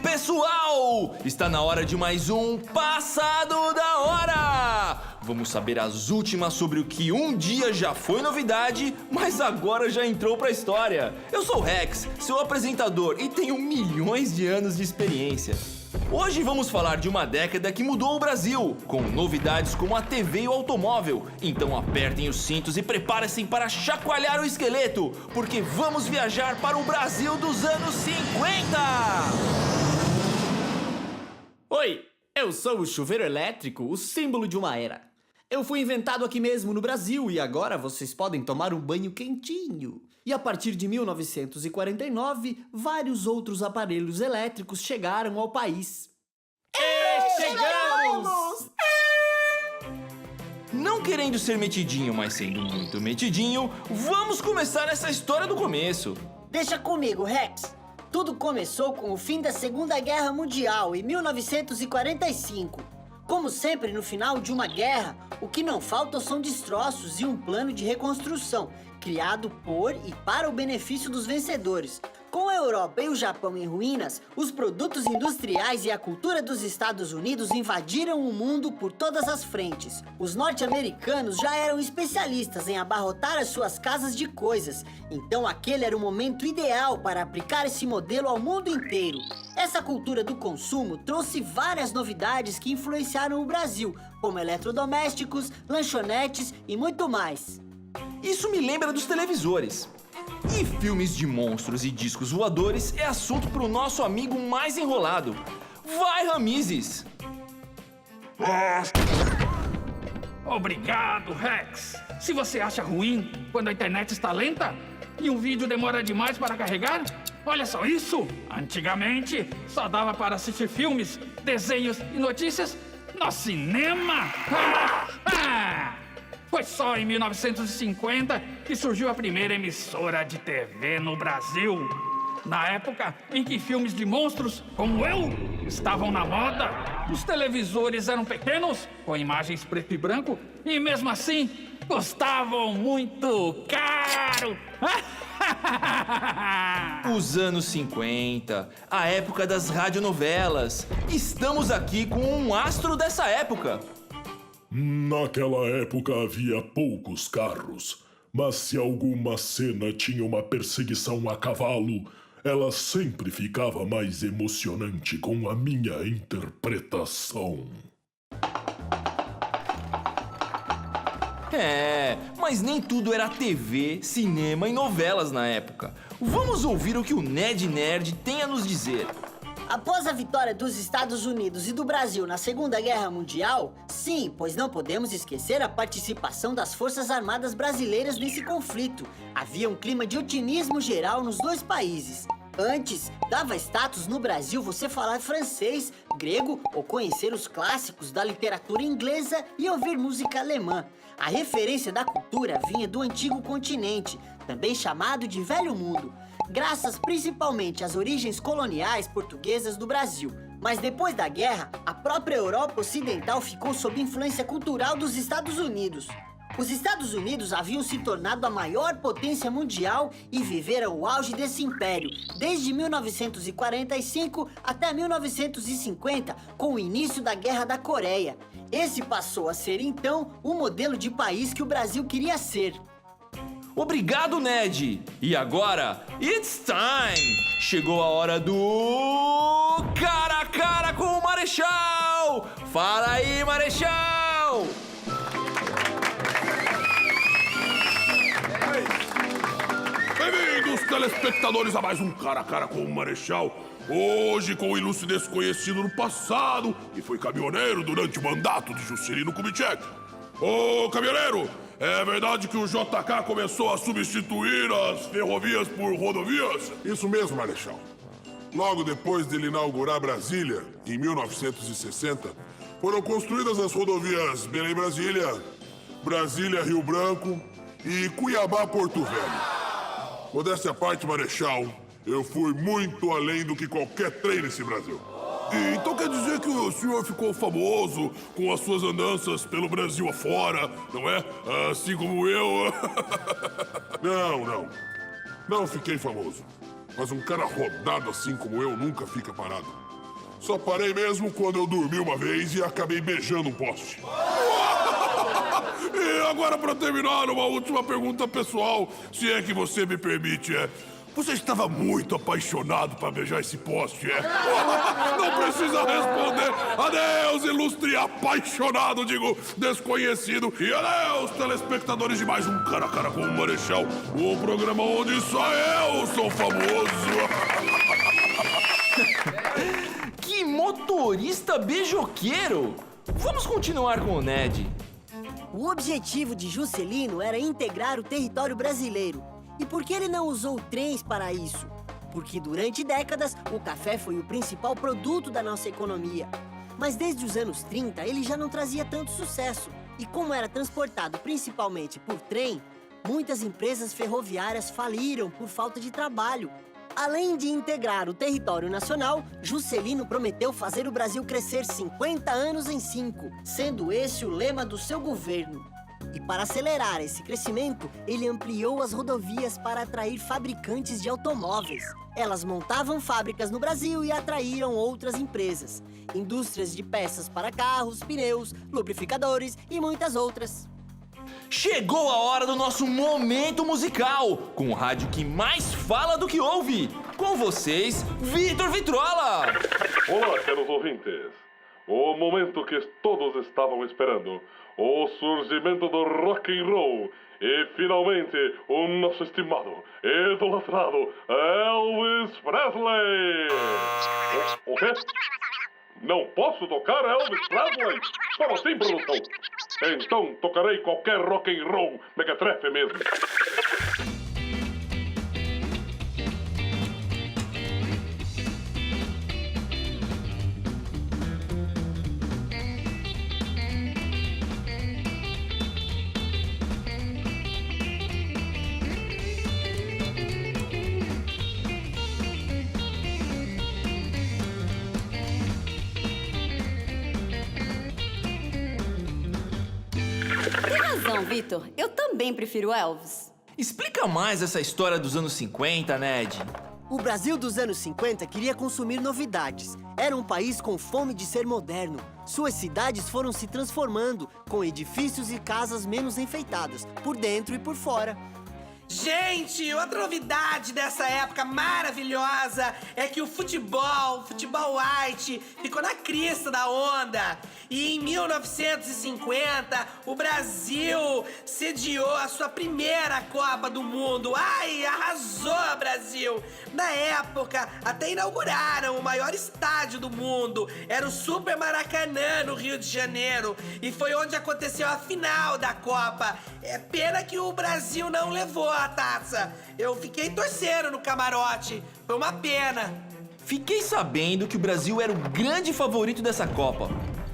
pessoal! Está na hora de mais um Passado da Hora! Vamos saber as últimas sobre o que um dia já foi novidade, mas agora já entrou pra história. Eu sou o Rex, seu apresentador, e tenho milhões de anos de experiência. Hoje vamos falar de uma década que mudou o Brasil, com novidades como a TV e o automóvel. Então apertem os cintos e preparem-se para chacoalhar o esqueleto, porque vamos viajar para o Brasil dos anos 50! Oi, eu sou o chuveiro elétrico, o símbolo de uma era. Eu fui inventado aqui mesmo no Brasil e agora vocês podem tomar um banho quentinho. E a partir de 1949, vários outros aparelhos elétricos chegaram ao país. Chegamos! Não querendo ser metidinho, mas sendo muito metidinho, vamos começar essa história do começo. Deixa comigo, Rex. Tudo começou com o fim da Segunda Guerra Mundial, em 1945. Como sempre, no final de uma guerra, o que não falta são destroços e um plano de reconstrução, criado por e para o benefício dos vencedores. Com a Europa e o Japão em ruínas, os produtos industriais e a cultura dos Estados Unidos invadiram o mundo por todas as frentes. Os norte-americanos já eram especialistas em abarrotar as suas casas de coisas, então aquele era o momento ideal para aplicar esse modelo ao mundo inteiro. Essa cultura do consumo trouxe várias novidades que influenciaram o Brasil, como eletrodomésticos, lanchonetes e muito mais. Isso me lembra dos televisores. E filmes de monstros e discos voadores é assunto pro nosso amigo mais enrolado. Vai, Ramizes! Obrigado, Rex. Se você acha ruim quando a internet está lenta e um vídeo demora demais para carregar, olha só isso! Antigamente, só dava para assistir filmes, desenhos e notícias no cinema. Foi só em 1950 que surgiu a primeira emissora de TV no Brasil. Na época em que filmes de monstros, como eu, estavam na moda, os televisores eram pequenos, com imagens preto e branco, e mesmo assim, custavam muito caro. Os anos 50, a época das radionovelas. Estamos aqui com um astro dessa época. Naquela época havia poucos carros, mas se alguma cena tinha uma perseguição a cavalo, ela sempre ficava mais emocionante com a minha interpretação. Mas nem tudo era TV, cinema e novelas na época. Vamos ouvir o que o Ned Nerd tem a nos dizer. Após a vitória dos Estados Unidos e do Brasil na Segunda Guerra Mundial, sim, pois não podemos esquecer a participação das Forças Armadas brasileiras nesse conflito. Havia um clima de otimismo geral nos dois países. Antes, dava status no Brasil você falar francês, grego ou conhecer os clássicos da literatura inglesa e ouvir música alemã. A referência da cultura vinha do antigo continente, também chamado de Velho Mundo, graças principalmente às origens coloniais portuguesas do Brasil. Mas depois da guerra, a própria Europa Ocidental ficou sob influência cultural dos Estados Unidos. Os Estados Unidos haviam se tornado a maior potência mundial e viveram o auge desse império, desde 1945 até 1950, com o início da Guerra da Coreia. Esse passou a ser, então, o modelo de país que o Brasil queria ser. Obrigado, Ned! E agora, it's time! Chegou a hora do... Cara a cara com o Marechal! Fala aí, Marechal! Bem-vindos, telespectadores, a mais um Cara a Cara com o Marechal. Hoje com o ilustre desconhecido no passado e foi caminhoneiro durante o mandato de Juscelino Kubitschek. Ô, caminhoneiro, é verdade que o JK começou a substituir as ferrovias por rodovias? Isso mesmo, Marechal. Logo depois dele inaugurar Brasília, em 1960, foram construídas as rodovias Belém-Brasília, Brasília-Rio Branco e Cuiabá-Porto Velho. Modéstia à parte, Marechal, eu fui muito além do que qualquer trem nesse Brasil. Então quer dizer que o senhor ficou famoso com as suas andanças pelo Brasil afora, não é? Assim como eu. Não fiquei famoso. Mas um cara rodado assim como eu nunca fica parado. Só parei mesmo quando eu dormi uma vez e acabei beijando um poste. E agora, pra terminar, uma última pergunta pessoal, se é que você me permite, Você estava muito apaixonado para beijar esse poste, Não precisa responder. Adeus, ilustre apaixonado, digo, desconhecido. E adeus, telespectadores de mais um Cara a Cara com o Marechal, o programa onde só eu sou famoso. Que motorista beijoqueiro! Vamos continuar com o Ned. O objetivo de Juscelino era integrar o território brasileiro. E por que ele não usou trens para isso? Porque durante décadas, o café foi o principal produto da nossa economia. Mas desde os anos 30, ele já não trazia tanto sucesso. E como era transportado principalmente por trem, muitas empresas ferroviárias faliram por falta de trabalho. Além de integrar o território nacional, Juscelino prometeu fazer o Brasil crescer 50 anos em 5, sendo esse o lema do seu governo. E para acelerar esse crescimento, ele ampliou as rodovias para atrair fabricantes de automóveis. Elas montavam fábricas no Brasil e atraíram outras empresas. Indústrias de peças para carros, pneus, lubrificadores e muitas outras. Chegou a hora do nosso momento musical, com o rádio que mais fala do que ouve. Com vocês, Vitor Vitrola! Olá, caros ouvintes. O momento que todos estavam esperando. O surgimento do rock and roll. E, finalmente, o nosso estimado, idolatrado Elvis Presley. O quê? Não posso tocar Elvis Presley? Como assim, produção? Então tocarei qualquer rock and roll, mequetrefe mesmo. Tem razão, Vitor. Eu também prefiro Elvis. Explica mais essa história dos anos 50, Ned. O Brasil dos anos 50 queria consumir novidades. Era um país com fome de ser moderno. Suas cidades foram se transformando, com edifícios e casas menos enfeitadas, por dentro e por fora. Gente, outra novidade dessa época maravilhosa é que o futebol white, ficou na crista da onda. E em 1950, o Brasil sediou a sua primeira Copa do Mundo. Ai, arrasou, Brasil! Na época, até inauguraram o maior estádio do mundo. Era o Super Maracanã, no Rio de Janeiro. E foi onde aconteceu a final da Copa. É pena que o Brasil não levou a taça. Eu fiquei torcendo no camarote. Foi uma pena. Fiquei sabendo que o Brasil era o grande favorito dessa Copa.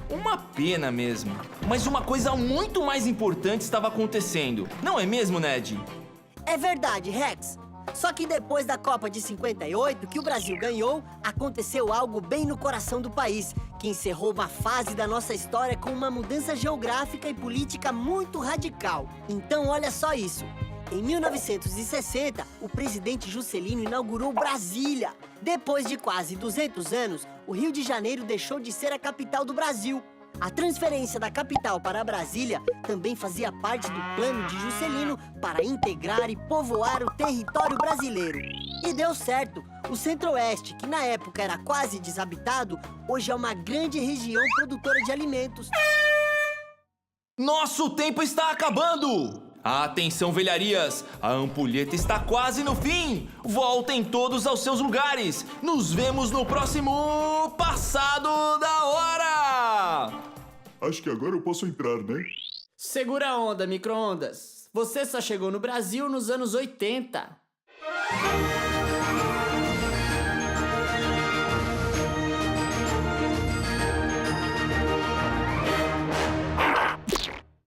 Uma pena mesmo. Mas uma coisa muito mais importante estava acontecendo. Não é mesmo, Ned? É verdade, Rex. Só que depois da Copa de 58, que o Brasil ganhou, aconteceu algo bem no coração do país, que encerrou uma fase da nossa história com uma mudança geográfica e política muito radical. Então, olha só isso. Em 1960, o presidente Juscelino inaugurou Brasília. Depois de quase 200 anos, o Rio de Janeiro deixou de ser a capital do Brasil. A transferência da capital para Brasília também fazia parte do plano de Juscelino para integrar e povoar o território brasileiro. E deu certo. O Centro-Oeste, que na época era quase desabitado, hoje é uma grande região produtora de alimentos. Nosso tempo está acabando! Atenção, velharias! A ampulheta está quase no fim! Voltem todos aos seus lugares! Nos vemos no próximo Passado da Hora! Acho que agora eu posso entrar, né? Segura a onda, micro-ondas. Você só chegou no Brasil nos anos 80.